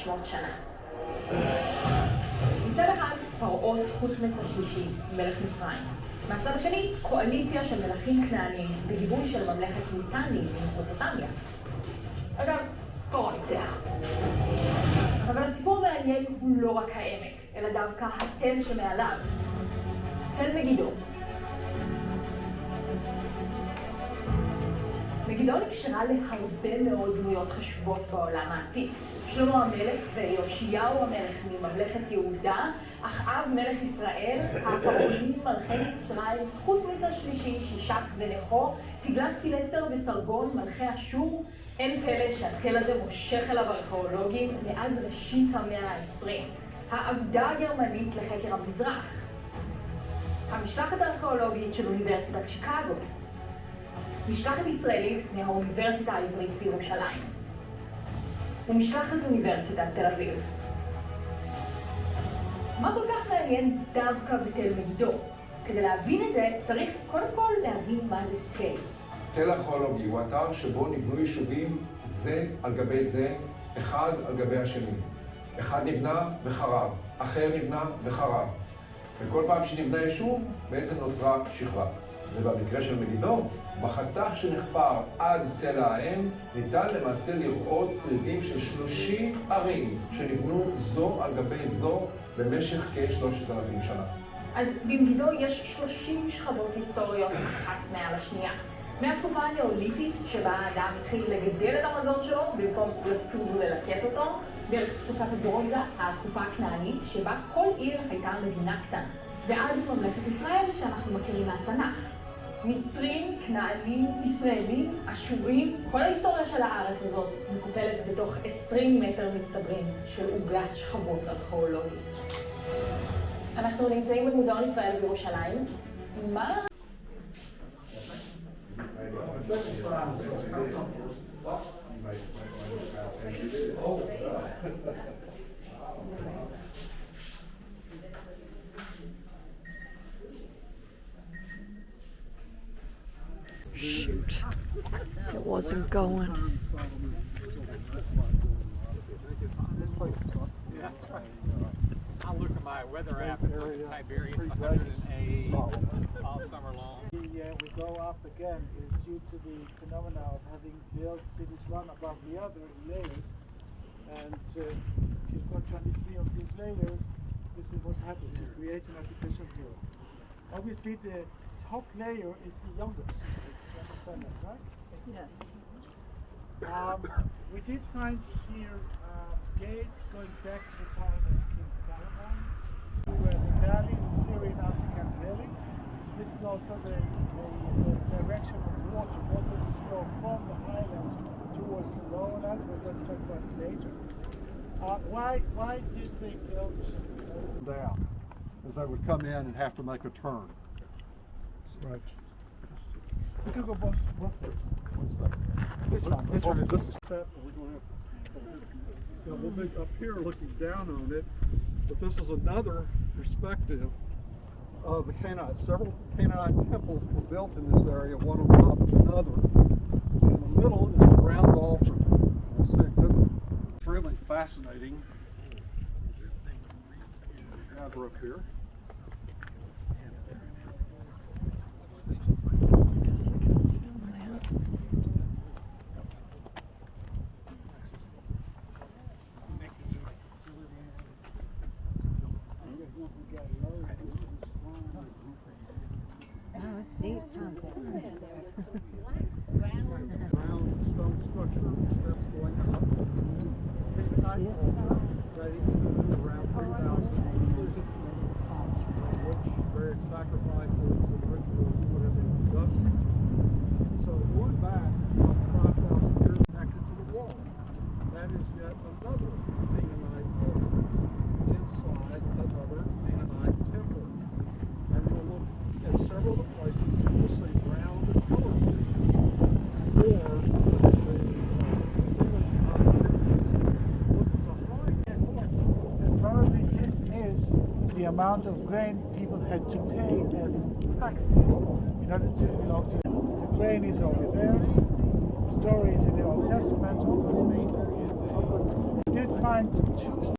500 שנה. מצד אחד, פרעות חות'מס השלישי, מלך מצרים. מהצד השני, קואליציה של מלכים כנענים בגיבוי של ממלכת מיטני ממסופוטמיה. אגב, פרעה ניצח. אבל הסיפור המעניין הוא לא רק העמק, אלא דווקא התל שמעליו. תל מגידו. מגידו נקשרה להרבה מאוד דמויות חשובות בעולם העתיק. שלמה המלך ויאשיהו המלך מממלכת יהודה, אחאב מלך ישראל, הפרעונים מלכי מצרים, חות'מס השלישי, שישק ונכו, תגלת פילסר וסרגון מלכי אשור. אין פלא שהתל הזה מושך אליו ארכיאולוגים מאז ראשית המאה ה-20. האגודה הגרמנית לחקר המזרח. המשלחת הארכיאולוגית של אוניברסיטת שיקגו. משלחת ישראלית מהאוניברסיטה העברית בירושלים. ומשלחת אוניברסיטת תל אביב. מה כל כך מעניין דווקא בתל מגידו? כדי להבין את זה צריך קודם כל להבין מה זה תל. תל ארכיאולוגי הוא אתר שבו נבנו יישובים זה על גבי זה, אחד על גבי השני. אחד נבנה וחרב, אחר נבנה וחרב. וכל פעם שנבנה יישוב בעצם נוצרה שכבה. ובמקרה של מגידו, בחתך שנחפר עד סלע האם, ניתן למעשה לראות שרידים של 30 ערים שנבנו זו על גבי זו במשך כ-3,000 שנה. אז במגידו יש 30 שכבות היסטוריות אחת מעל השנייה. מהתקופה הנאוליתית שבה האדם התחיל לגדל את המזון שלו במקום לצוד ולקט אותו, דרך תקופת הברונזה, התקופה הכנענית, שבה כל עיר הייתה מדינה קטנה. ועד ממלכת ישראל שאנחנו מכירים מהתנ"ך. מצרים, כנענים, ישראלים, אשורים, כל ההיסטוריה של הארץ הזאת מקופלת בתוך 20 מטר מצטברים של עוגת שכבות ארכיאולוגית. אנחנו נמצאים במוזיאון ישראל בירושלים. מה? Shoot, it wasn't going. Yeah, that's right. I'll look at my weather app and look at Tiberius 108 all summer long. We go up again is due to the phenomena of having built cities one above the other in layers. And if you've got 23 of these layers, this is what happens. You create an artificial hill. Obviously, the top layer is the youngest. You understand that, right? Yes. We did find here gates going back to the time of King Solomon, where the valley, the Syrian African valley. This is also the direction of water. Water will flow from the highlands towards the lowlands. We're going to talk about it later. Why did they build down? As they would come in and have to make a turn. Right. We can go both ways. This is step. We're going to have we'll be up here looking down on it, but this is another perspective of the Canaanites. Several Canaanite temples were built in this area, one on top of another. In the middle is a round altar. We'll see. It's really fascinating. Gather up here. Round stone structure, steps going up. Ready around 3,000 which various sacrifices and rituals would have been conducted. So going back some 5,000 years connected to the wall. That is yet another Canaanite altar inside another Canaanite temple. And we'll look at several of the places you'll see round and colored dishes or the amount of grain people had to pay as taxes in order to belong to the grain is over there. The story is in the Old Testament. did find two.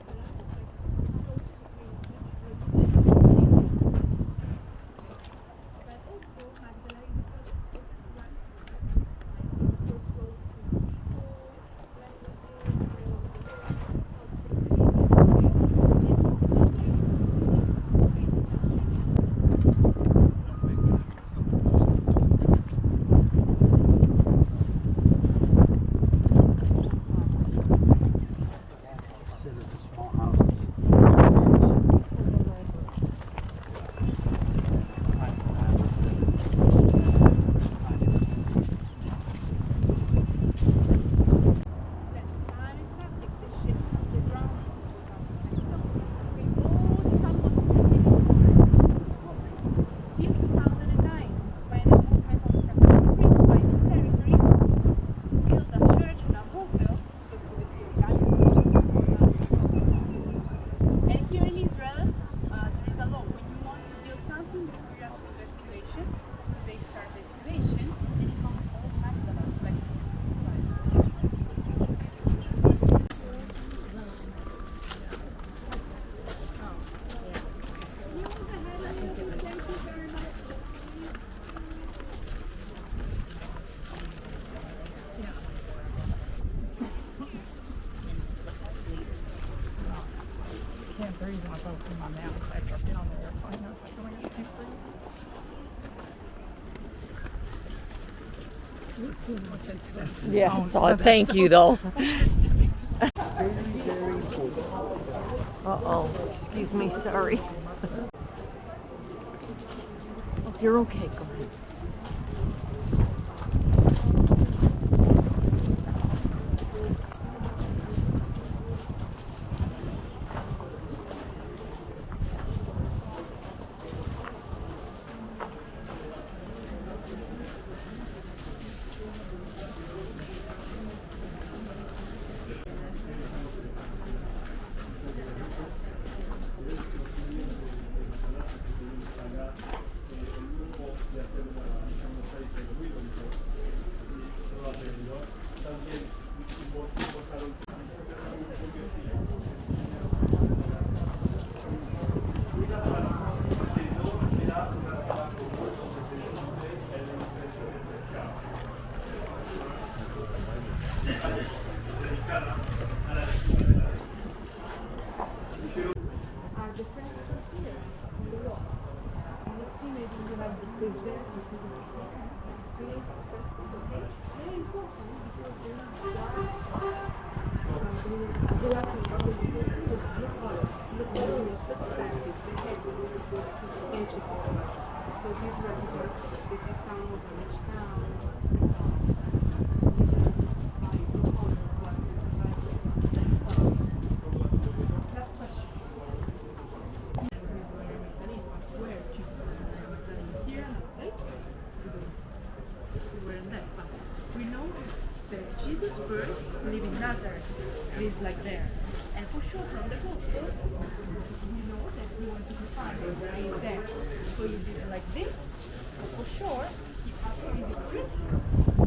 Can't breathe when I go through my mouth. I dropped it on the airplane. I was like, oh my God, I can't breathe. Yeah, so thank you though. Uh-oh, excuse me, sorry. Oh, you're okay, go ahead. We know that Jesus first lived in Nazareth. It is like there. And for sure from the gospel, we know that we want to find it. It is there. So you did it like this. For sure, if after in the script,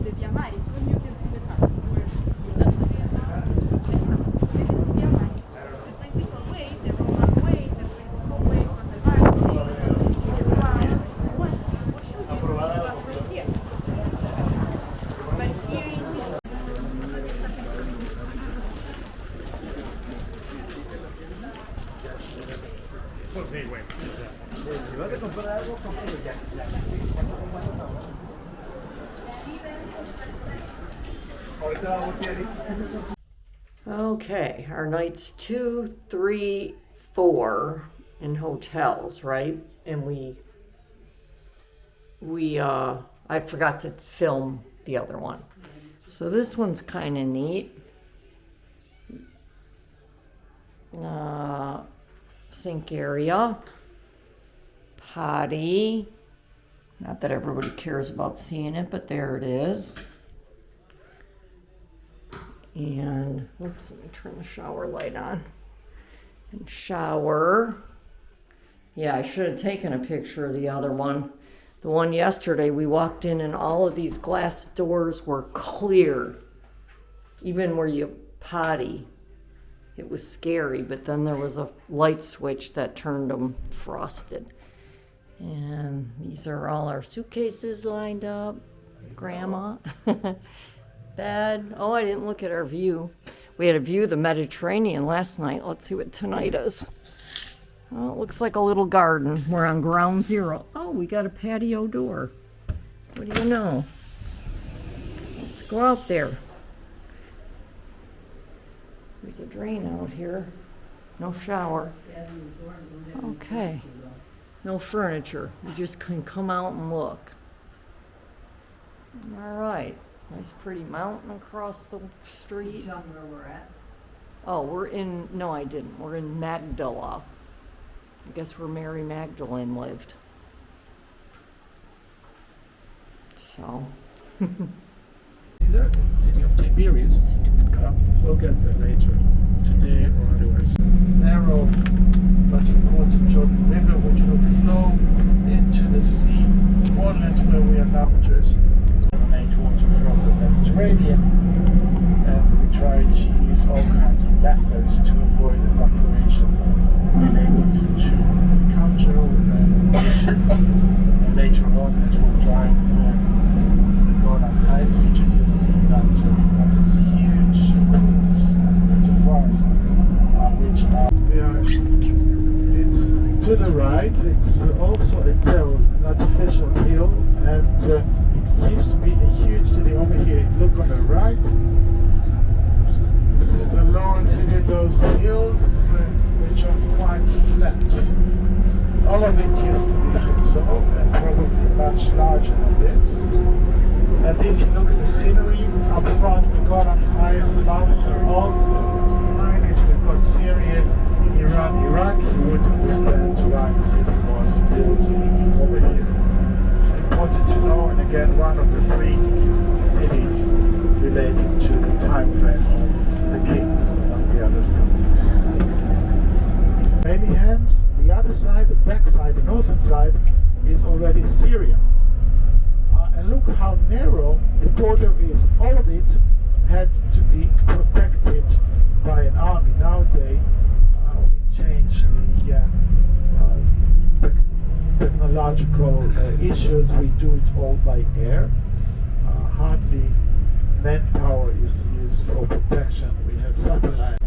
the Via Maris, when you can see the top, where that's the Via Maris, this is Via Maris. The principal way, the Roman way, the principal way from the Bible, is why, well, for sure, you can right here. But here in this Okay, our nights 2, 3, 4 in hotels, right? And I forgot to film the other one. So this one's kind of neat. Sink area, potty. Not that everybody cares about seeing it, but there it is. And, oops, let me turn the shower light on. And shower. Yeah, I should have taken a picture of the other one. The one yesterday, we walked in and all of these glass doors were clear. Even where you potty. It was scary, but then there was a light switch that turned them frosted. And these are all our suitcases lined up. Grandma. Bed. Oh, I didn't look at our view. We had a view of the Mediterranean last night. Let's see what tonight is. Well, it looks like a little garden. We're on ground zero. Oh, we got a patio door. What do you know? Let's go out there. There's a drain out here. No shower. Okay. No furniture. You just can come out and look. All right. Nice pretty mountain across the street. Tell me where we're at. Oh, we're in, no, I didn't. We're in Magdala. I guess where Mary Magdalene lived. So. Caesar is the city of Tiberias. We'll get there later, today or otherwise. Narrow but important Jordan River, which will flow into the sea, more or less where we are now. Donate water from the Mediterranean, and we try to use all kinds of methods to avoid evacuation related to cultural issues. And later on, as we'll drive the Golan Heights region, you'll see that this huge reservoirs, which it's to the right. It's also a hill, an artificial hill, and it used to be a huge city. Over here, look on the right. See below, see those hills which are quite flat. All of it used to be so, and probably much larger than this. And if you look at the scenery up front, the Golan Heights, the mountains are all behind it. We've got Syria, Iran, Iraq. You would understand why the city was built over here. Important to know, and again, one of the three cities relating to the time frame of the kings on the other side. Many hands, the other side, the back side, the northern side, is already Syria. And look how narrow the border is. All of it had to be protected by an army. Nowadays, we changed the technological issues. We do it all by air. Hardly manpower is used for protection. We have satellite.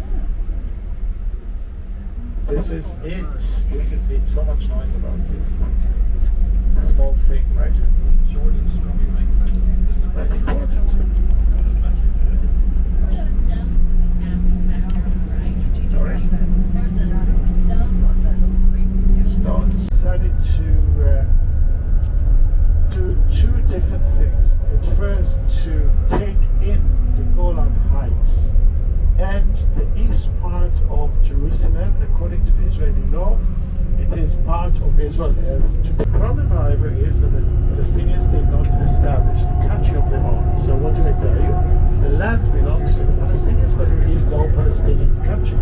This is it. This is it. So much noise about this small thing, right? Jordan strongly makes sense. That's important. Sorry. Stone decided to do two different things. At first, to take in the Golan Heights and the east part of Jerusalem. According to the Israeli law, it is part of Israel. As to the problem, however, is that the Palestinians did not establish a country of their own. So what do I tell you? The land belongs to the Palestinians, but there is no Palestinian country.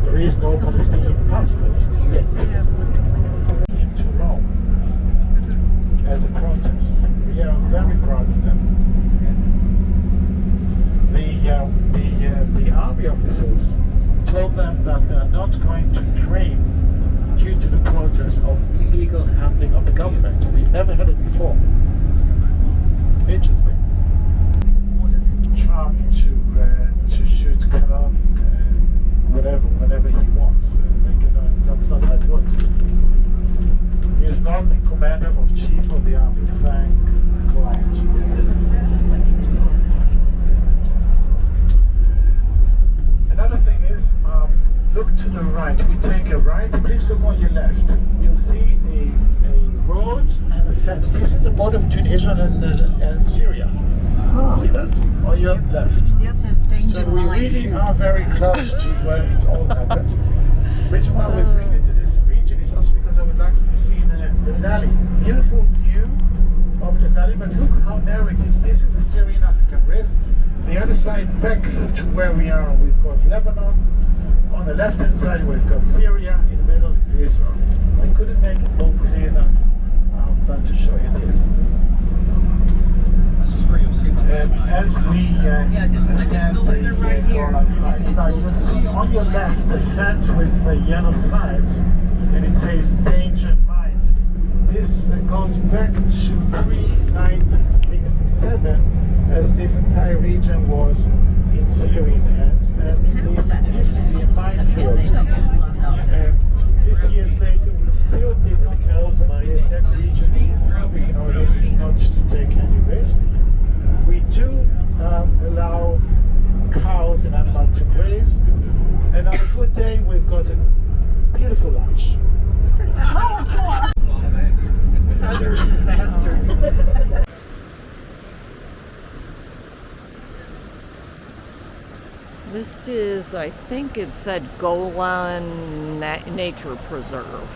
There is no Palestinian passport yet. Came to Rome as a protest. We are very proud of them. The army officers told them that they are not going to train due to the protest of illegal handling of the government. We've never had it before. Interesting. Trump to shoot Karam, whenever he wants. That's not how it works. He is not the commander of chief of the army. Thank God. Another thing is, look to the right. We take a right. Please look on your left. You'll see a road and a fence. This is the border between Israel and Syria. See that? On your left. So we really are very close to where it all happens. The reason why we bring it to this region is also because I would like you to see the valley. Beautiful view of the valley, but look how narrow it is. This is the Syrian African Rift. The other side, back to where we are, we've got Lebanon. On the left-hand side, we've got Syria. In the middle is Israel. I couldn't make it more clear than to show you this. sure you'll see one. As we ascend the Golan Heights. Now you see on your left the fence with yellow signs, and it says danger mines. This goes back to pre-1967, as this entire region was in Syrian hands, and it used to be a minefield. 50 years later, we still didn't open that region in order not to take any risk. We do allow cows and animals to graze, and on a good day, we've got a beautiful lunch. Another disaster. This is, I think it said Golan Nature Preserve.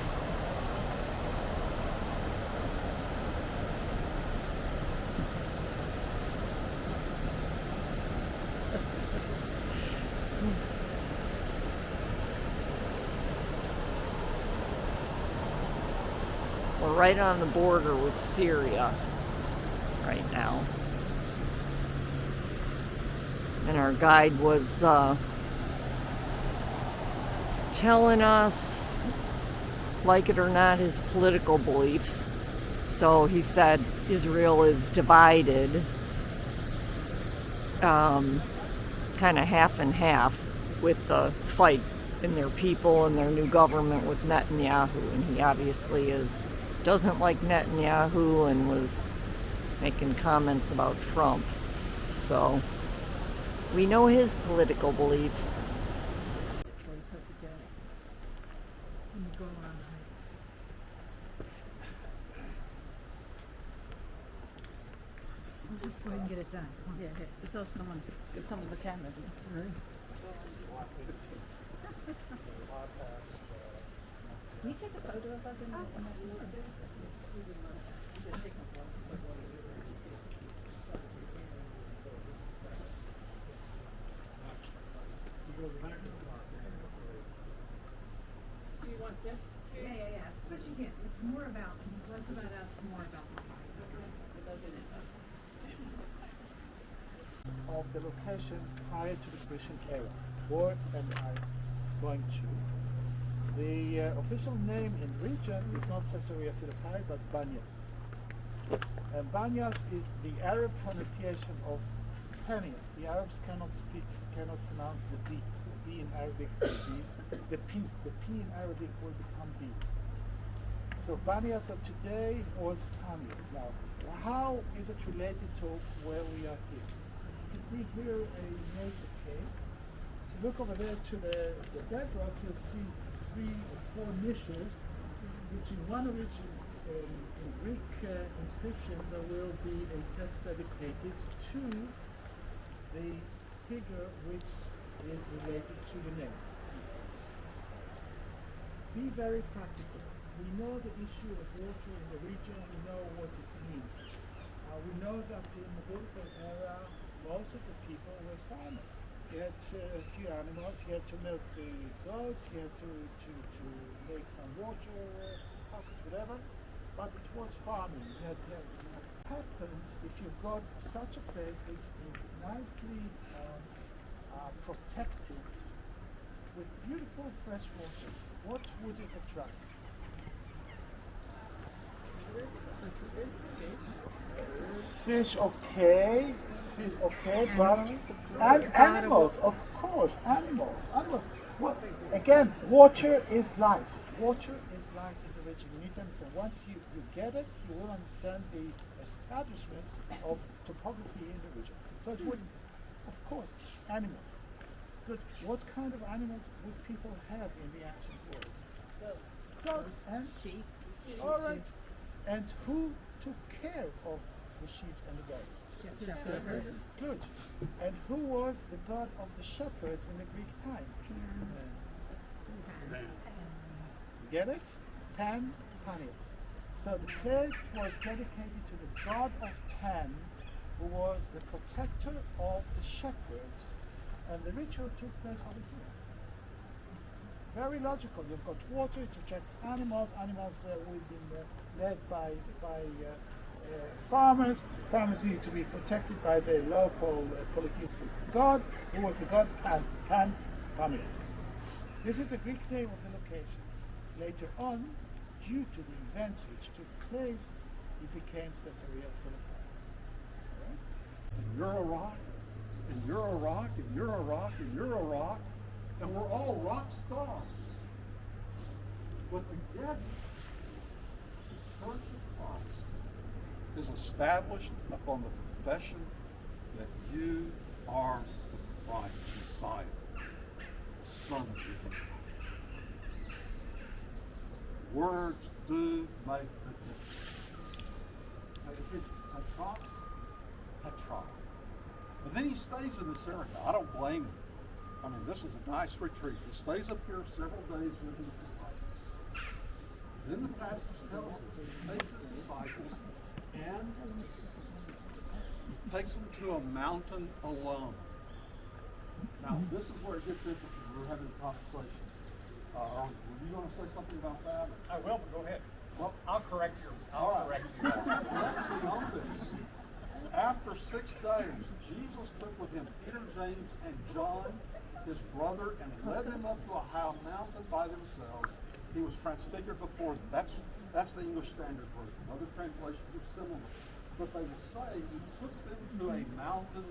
We're right on the border with Syria right now. And our guide was telling us, like it or not, his political beliefs. So he said Israel is divided, kind of half and half, with the fight in their people and their new government with Netanyahu. And he obviously doesn't like Netanyahu and was making comments about Trump. So we know his political beliefs. Let's just go ahead and get it done. Come on. Yeah, here. Just so someone, give someone the camera. Just Can you take a photo of us in that water? Yeah. Of course you can. It's more about, less about us, more about the site. Of the location prior to the Christian era, or and I'm going to. The official name in region is not Caesarea Philippi, but Banyas. And Banyas is the Arab pronunciation of Panias. The Arabs cannot pronounce the B. The B in Arabic will be the P in Arabic will become B. So Banyas of today was Panias. Now, how is it related to where we are here? You can see here a native cave. If you look over there to the bedrock, you'll see 3 or 4 niches, which in one of which in Greek inscription there will be a text dedicated to the figure which is related to the name. Be very practical. We know the issue of water in the region, we know what it means. We know that in the biblical era, most of the people were farmers. You had a few animals, you had to milk the goats, you had to make some water pockets, whatever, but it was farming. What happens if you've got such a place which is nicely protected with beautiful fresh water? What would it attract? Fish, okay, but animals, of course, animals. Well, again, water is life. Water is life in the region. You need to understand. Once you get it, you will understand the establishment of topography in the region. So it would, of course, animals. Good. What kind of animals would people have in the ancient world? Goats and sheep. All right. And who took care of the sheep and the goats? Shepherds. Good. And who was the god of the shepherds in the Greek time? Get it? Panias. So the place was dedicated to the god of Pan, who was the protector of the shepherds, and the ritual took place over here. Very logical. You've got water, it attracts animals. Animals we've been led by farmers. Farmers need to be protected by the local polytheistic god, who was the god Pan Panias. This is the Greek name of the location. Later on, due to the events which took place, it became Caesarea Philippi. And you're a rock, and you're a rock, and you're a rock, and you're a rock, and we're all rock stars. But together, the Church of Christ is established upon the confession that you are the Christ, Messiah, the Son of God. Words do make a difference. Pay attention. Petros, Petra. But then he stays in this area. I don't blame him. I mean, this is a nice retreat. He stays up here several days with his disciples. Then the passage tells us he takes his disciples and he takes them to a mountain alone. Now, this is where it gets interesting. We're having a conversation. Were you going to say something about that? I will, but go ahead. Well, I'll correct you. Directly on this, after 6 days, Jesus took with him Peter, James, and John, his brother, and led them up to a high mountain by themselves. He was transfigured before them. That's the English Standard Version. Other translations are similar. But they will say he took them to a mountain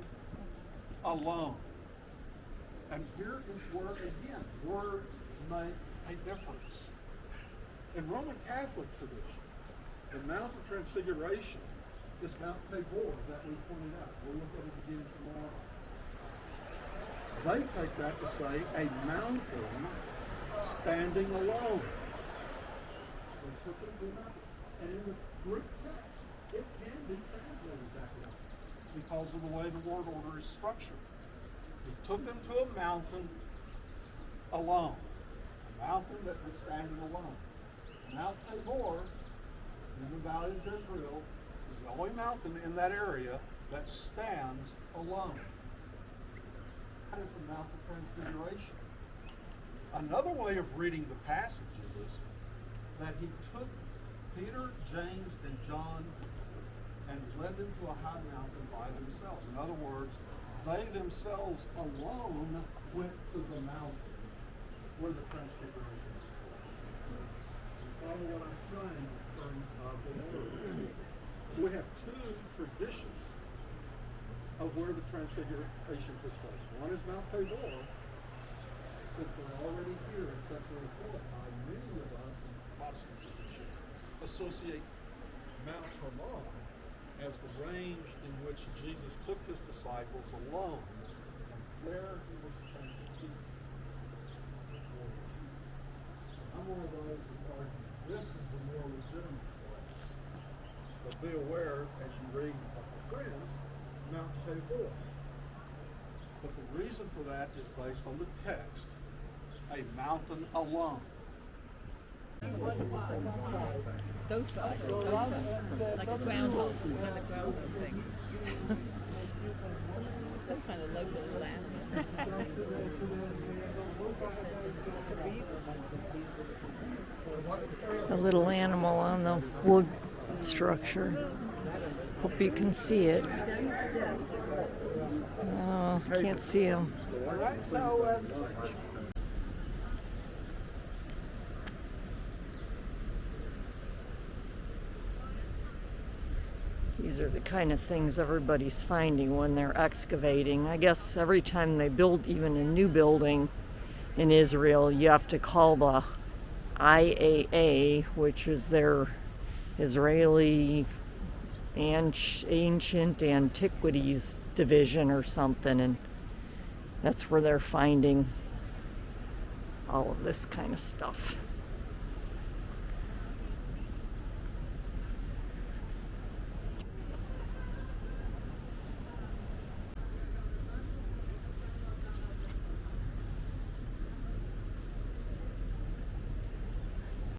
alone. And here is where, again, words make a difference. In Roman Catholic tradition, the Mount of Transfiguration is Mount Tabor that we pointed out. We'll look at it again tomorrow. They take that to say a mountain standing alone. They put it in that. And in the Greek text, it can be translated that way because of the way the word order is structured. He took them to a mountain alone. A mountain that was standing alone. Mount Tabor, in the Valley of Jezreel, is the only mountain in that area that stands alone. That is the Mount of Transfiguration. Another way of reading the passage is that he took Peter, James, and John and led them to a high mountain by themselves. In other words, they themselves alone went to the mountain where the Transfiguration is. Follow what I'm saying in terms of the word. So we have two traditions of where the Transfiguration took place. One is Mount Tabor. Since they're already here in Caesarea Philippi, many of us in Protestant tradition associate Mount Hermon as the range in which Jesus took his disciples alone, and there he was transfigured. I'm one of those who argue this is the more legitimate place. But be aware, as you read of the friends, Mount Tabor. But the reason for that is based on the text, a mountain alone. Those sides, like a groundhog, kind of groundhog thing. Some kind of local land. A little animal on the wood structure. Hope you can see it. Oh, can't see him. These are the kind of things everybody's finding when they're excavating. I guess every time they build even a new building in Israel, you have to call the IAA, which is their Israeli Ancient Antiquities Division or something, and that's where they're finding all of this kind of stuff.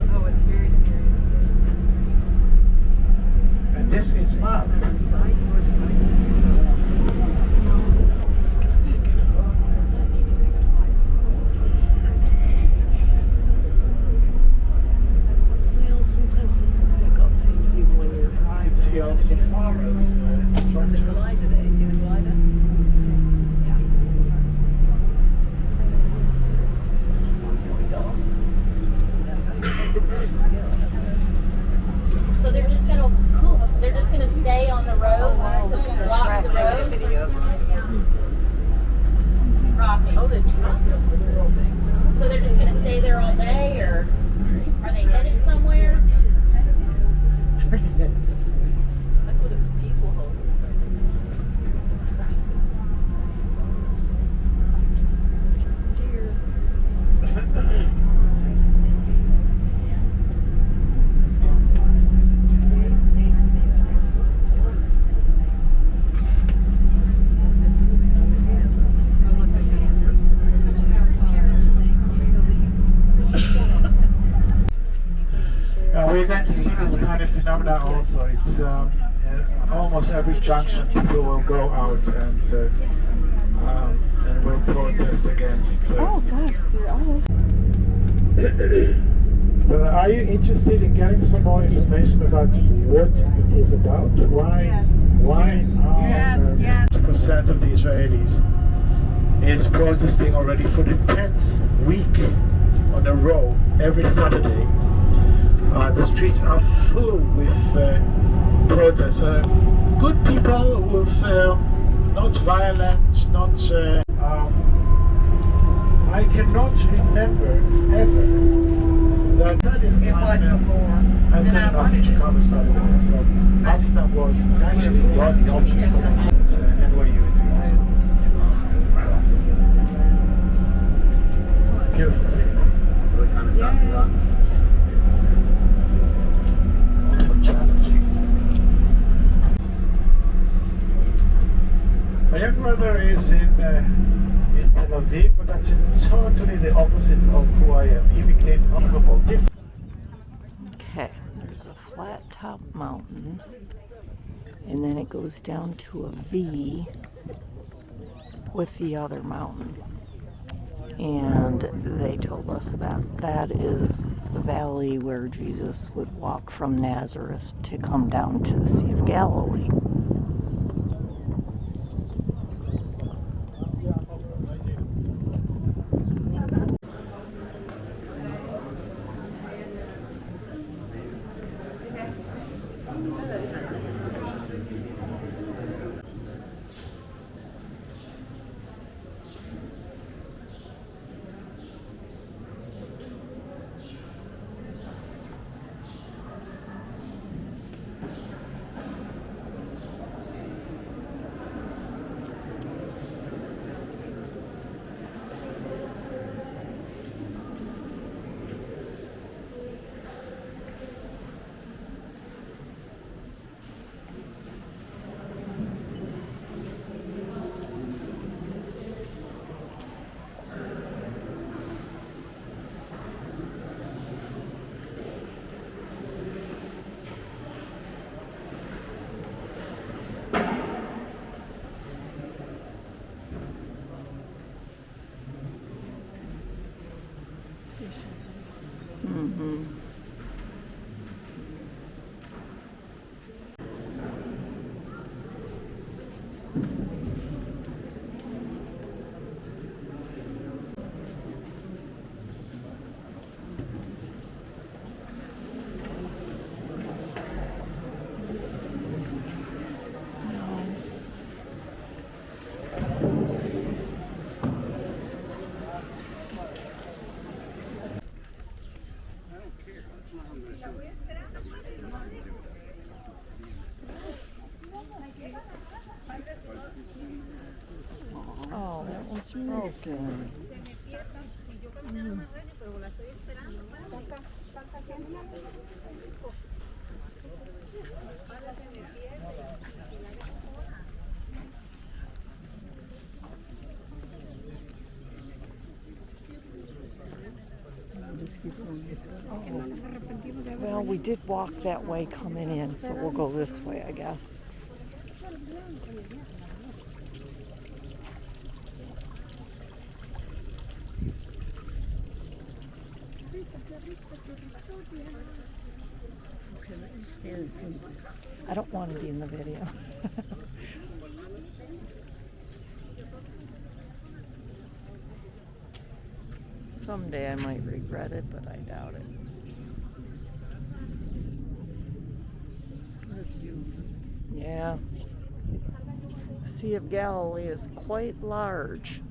Oh, it's very serious. Yes. And this is Mount. Well, sometimes this will pick up things even when you're driving. It's here also farmers, tractors. So they're just gonna stay on the road, block the road. Rocky. Oh, the trucks. So they're just gonna stay there all day, or are they headed somewhere? I thought it was people holding. We're going to see this kind of phenomena also. It's on almost every junction people will go out and will protest against. But are you interested in getting some more information about what it is about? Why? Yes. Why are Yes, yes. 50% of the Israelis is protesting already for the 10th week on a row every Saturday? The streets are full with protests. Good people who will say not violent, not. I cannot remember ever that Saturday It was before. I've been enough to cover Saturday, so Amsterdam was actually the only option because of NYU is beautiful city. Also challenging. My young brother is in Tel Aviv, but that's totally the opposite of who I am. He became honorable different. Okay, there's a flat top mountain, and then it goes down to a V with the other mountain. And they told us that that is the valley where Jesus would walk from Nazareth to come down to the Sea of Galilee. Oh, that one's broken. Well, we did walk that way coming in, so we'll go this way, I guess. I don't want to be in the video. Someday I might regret it, but I doubt it. Yeah. The Sea of Galilee is quite large.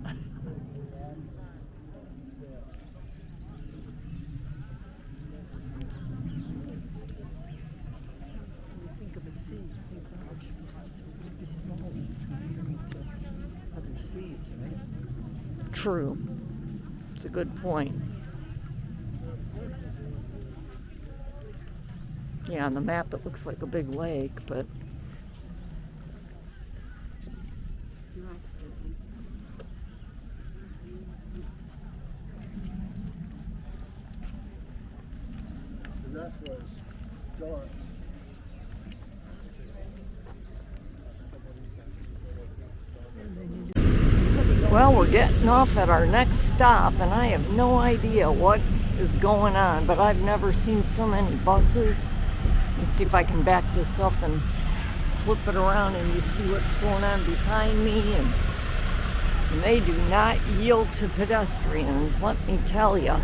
Think of a sea, think large. It would be small compared to other seas, right? True. It's a good point. Yeah, on the map it looks like a big lake, but That was dark. well, we're getting off at our next stop, and I have no idea what is going on, but I've never seen so many buses. Let me see if I can back this up and flip it around and you see what's going on behind me. And they do not yield to pedestrians, let me tell you.